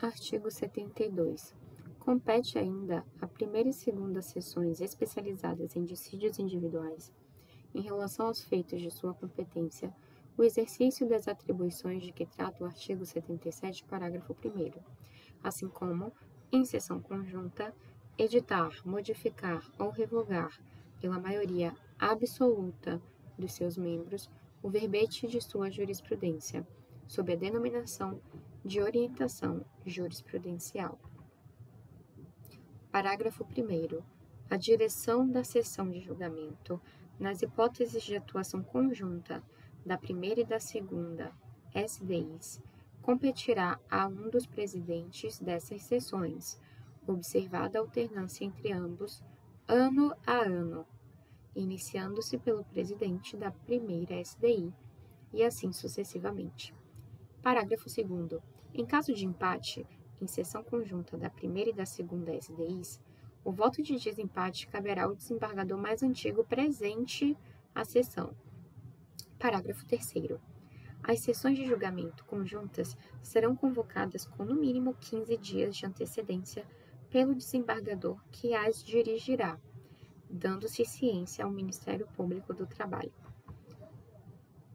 Artigo 72. Compete ainda à primeira e segunda seções especializadas em dissídios individuais, em relação aos feitos de sua competência, o exercício das atribuições de que trata o artigo 77, parágrafo 1º, assim como, em sessão conjunta, editar, modificar ou revogar, pela maioria absoluta dos seus membros, o verbete de sua jurisprudência, sob a denominação de orientação jurisprudencial. Parágrafo 1º. A direção da sessão de julgamento, nas hipóteses de atuação conjunta da primeira e da segunda SDIs, competirá a um dos presidentes dessas sessões, observada a alternância entre ambos, ano a ano, iniciando-se pelo presidente da primeira SDI, e assim sucessivamente. Parágrafo 2º. Em caso de empate, em sessão conjunta da primeira e da segunda SDIs, o voto de desempate caberá ao desembargador mais antigo presente à sessão. Parágrafo 3º. As sessões de julgamento conjuntas serão convocadas com no mínimo 15 dias de antecedência pelo desembargador que as dirigirá, dando-se ciência ao Ministério Público do Trabalho.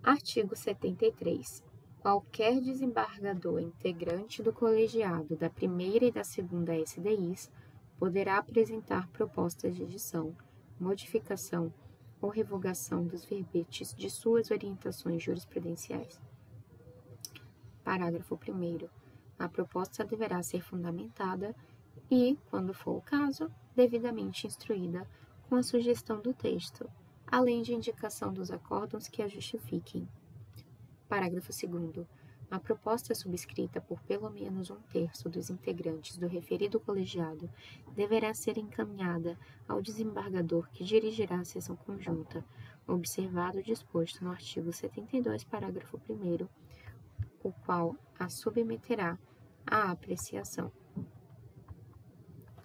Artigo 73. Qualquer desembargador integrante do colegiado da primeira e da segunda SDIs poderá apresentar propostas de edição, modificação ou revogação dos verbetes de suas orientações jurisprudenciais. Parágrafo 1º. A proposta deverá ser fundamentada e, quando for o caso, devidamente instruída com a sugestão do texto, além de indicação dos acórdãos que a justifiquem. Parágrafo 2º. A proposta subscrita por pelo menos 1/3 dos integrantes do referido colegiado deverá ser encaminhada ao desembargador que dirigirá a sessão conjunta, observado o disposto no artigo 72, parágrafo 1º, o qual a submeterá à apreciação.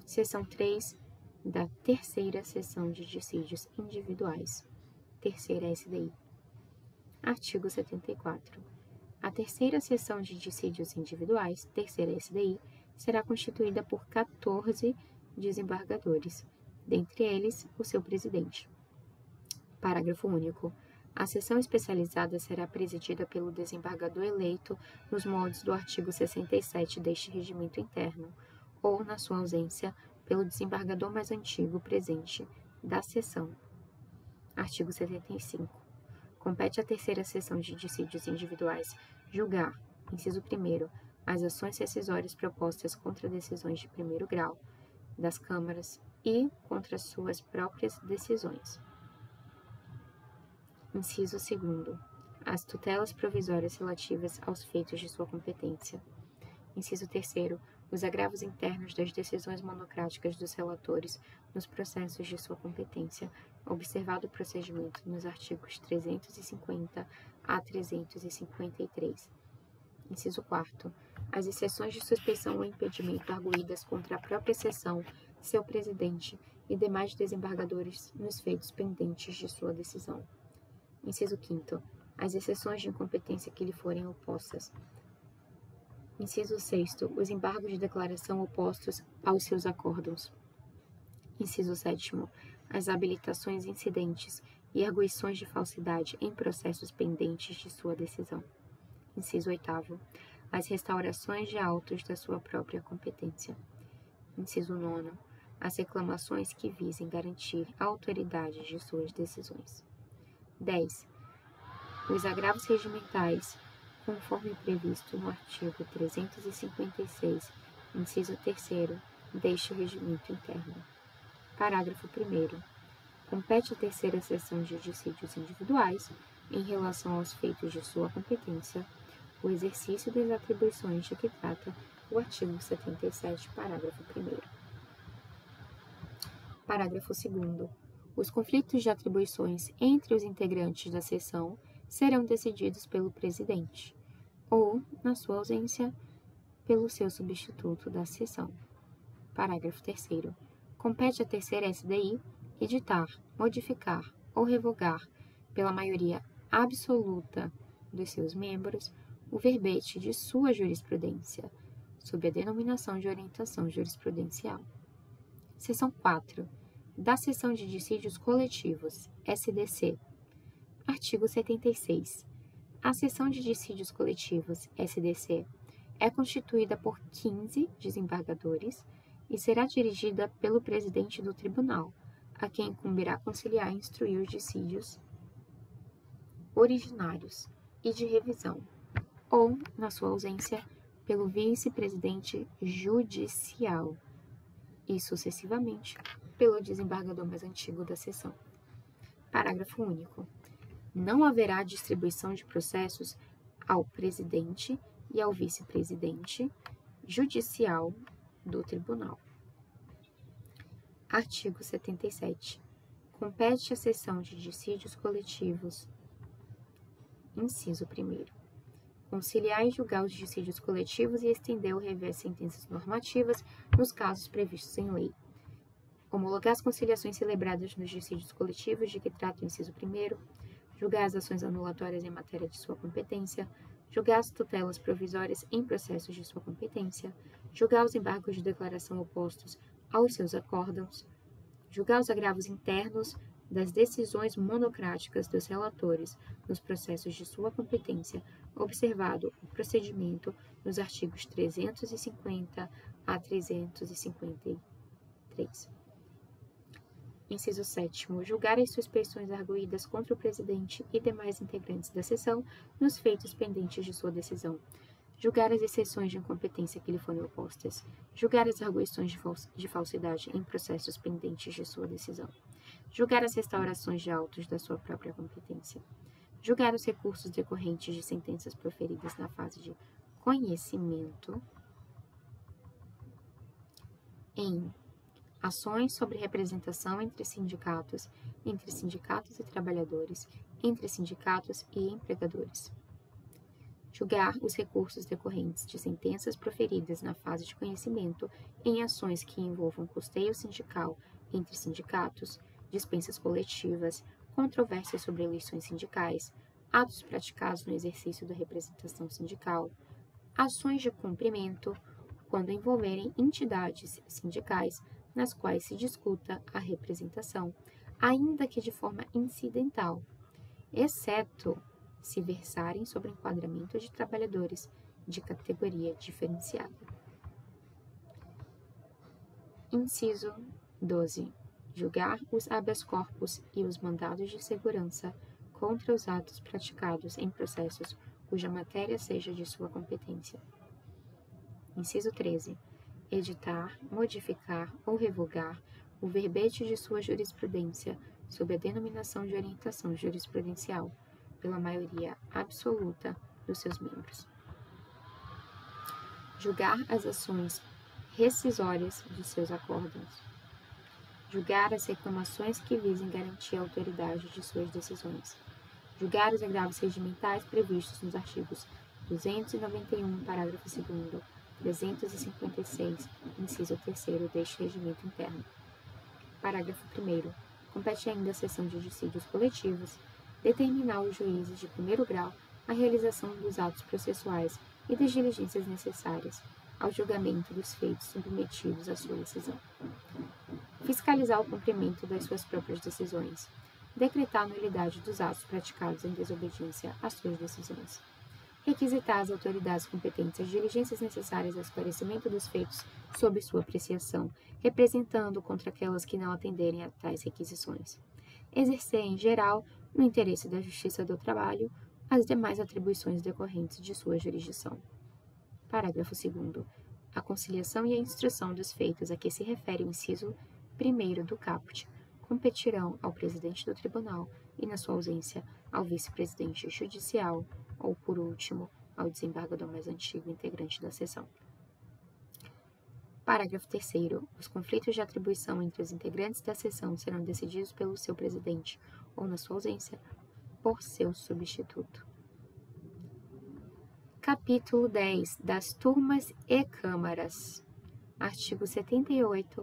Seção 3 da terceira seção de dissídios individuais. Terceira SDI. Artigo 74. A terceira seção de dissídios individuais, terceira SDI, será constituída por 14 desembargadores, dentre eles o seu presidente. Parágrafo único. A sessão especializada será presidida pelo desembargador eleito nos moldes do artigo 67 deste regimento interno, ou, na sua ausência, pelo desembargador mais antigo presente da sessão. Artigo 75. Compete à terceira seção de dissídios individuais julgar, inciso 1º, as ações rescisórias propostas contra decisões de primeiro grau das câmaras e contra suas próprias decisões. Inciso 2º, as tutelas provisórias relativas aos feitos de sua competência. Inciso 3º, os agravos internos das decisões monocráticas dos relatores nos processos de sua competência, observado o procedimento nos artigos 350 a 353. Inciso 4º, as exceções de suspeição ou impedimento arguídas contra a própria sessão, seu presidente e demais desembargadores nos feitos pendentes de sua decisão. Inciso 5º, as exceções de incompetência que lhe forem opostas. Inciso 6º, os embargos de declaração opostos aos seus acórdãos. Inciso 7º, as habilitações incidentes e arguições de falsidade em processos pendentes de sua decisão. Inciso 8º, as restaurações de autos da sua própria competência. Inciso 9º, as reclamações que visem garantir a autoridade de suas decisões. 10. Os agravos regimentais, conforme previsto no artigo 356, inciso 3º, deste regimento interno. Parágrafo 1º. Compete à terceira seção de dissídios individuais, em relação aos feitos de sua competência, o exercício das atribuições de que trata o artigo 77, parágrafo 1º. Parágrafo 2º. Os conflitos de atribuições entre os integrantes da seção serão decididos pelo presidente, ou, na sua ausência, pelo seu substituto da seção. Parágrafo 3º. Compete à terceira SDI editar, modificar ou revogar, pela maioria absoluta dos seus membros, o verbete de sua jurisprudência, sob a denominação de orientação jurisprudencial. Seção 4. Da Seção de Dissídios Coletivos, SDC. Artigo 76. A Seção de Dissídios Coletivos, SDC, é constituída por 15 desembargadores e será dirigida pelo presidente do tribunal, a quem incumbirá conciliar e instruir os dissídios originários e de revisão, ou, na sua ausência, pelo vice-presidente judicial e, sucessivamente, pelo desembargador mais antigo da seção. Parágrafo único. Não haverá distribuição de processos ao presidente e ao vice-presidente judicial do tribunal. Artigo 77. Compete à seção de dissídios coletivos, inciso 1º, conciliar e julgar os dissídios coletivos e estender ou rever as sentenças normativas nos casos previstos em lei. Homologar as conciliações celebradas nos dissídios coletivos de que trata o inciso 1º, julgar as ações anulatórias em matéria de sua competência, julgar as tutelas provisórias em processos de sua competência, julgar os embargos de declaração opostos aos seus acórdãos, julgar os agravos internos das decisões monocráticas dos relatores nos processos de sua competência, observado o procedimento nos artigos 350 a 353. Inciso 7º. Julgar as suspeições arguídas contra o presidente e demais integrantes da seção nos feitos pendentes de sua decisão. Julgar as exceções de incompetência que lhe forem opostas. Julgar as arguições de falsidade em processos pendentes de sua decisão. Julgar as restaurações de autos da sua própria competência. Julgar os recursos decorrentes de sentenças proferidas na fase de conhecimento em ações sobre representação entre sindicatos e trabalhadores, entre sindicatos e empregadores. Julgar os recursos decorrentes de sentenças proferidas na fase de conhecimento em ações que envolvam custeio sindical entre sindicatos, dispensas coletivas, controvérsias sobre eleições sindicais, atos praticados no exercício da representação sindical, ações de cumprimento, quando envolverem entidades sindicais nas quais se discuta a representação, ainda que de forma incidental, exceto se versarem sobre enquadramento de trabalhadores de categoria diferenciada. Inciso 12. Julgar os habeas corpus e os mandados de segurança contra os atos praticados em processos cuja matéria seja de sua competência. Inciso 13. Editar, modificar ou revogar o verbete de sua jurisprudência sob a denominação de orientação jurisprudencial, pela maioria absoluta dos seus membros. Julgar as ações rescisórias de seus acórdãos. Julgar as reclamações que visem garantir a autoridade de suas decisões. Julgar os agravos regimentais previstos nos artigos 291, parágrafo 2º, 356, inciso 3º deste regimento interno. Parágrafo 1º. Compete ainda à seção de dissídios coletivos determinar aos juízes de primeiro grau a realização dos atos processuais e das diligências necessárias ao julgamento dos feitos submetidos à sua decisão. Fiscalizar o cumprimento das suas próprias decisões. Decretar a nulidade dos atos praticados em desobediência às suas decisões. Requisitar às autoridades competentes as diligências necessárias ao esclarecimento dos feitos sob sua apreciação, representando contra aquelas que não atenderem a tais requisições. Exercer, em geral, no interesse da Justiça do Trabalho, as demais atribuições decorrentes de sua jurisdição. Parágrafo 2º. A conciliação e a instrução dos feitos a que se refere o inciso 1º do caput competirão ao presidente do tribunal e, na sua ausência, ao vice-presidente judicial ou, por último, ao desembargador mais antigo integrante da seção. Parágrafo 3º. Os conflitos de atribuição entre os integrantes da seção serão decididos pelo seu presidente ou, na sua ausência, por seu substituto. Capítulo 10. Das turmas e câmaras. Artigo 78.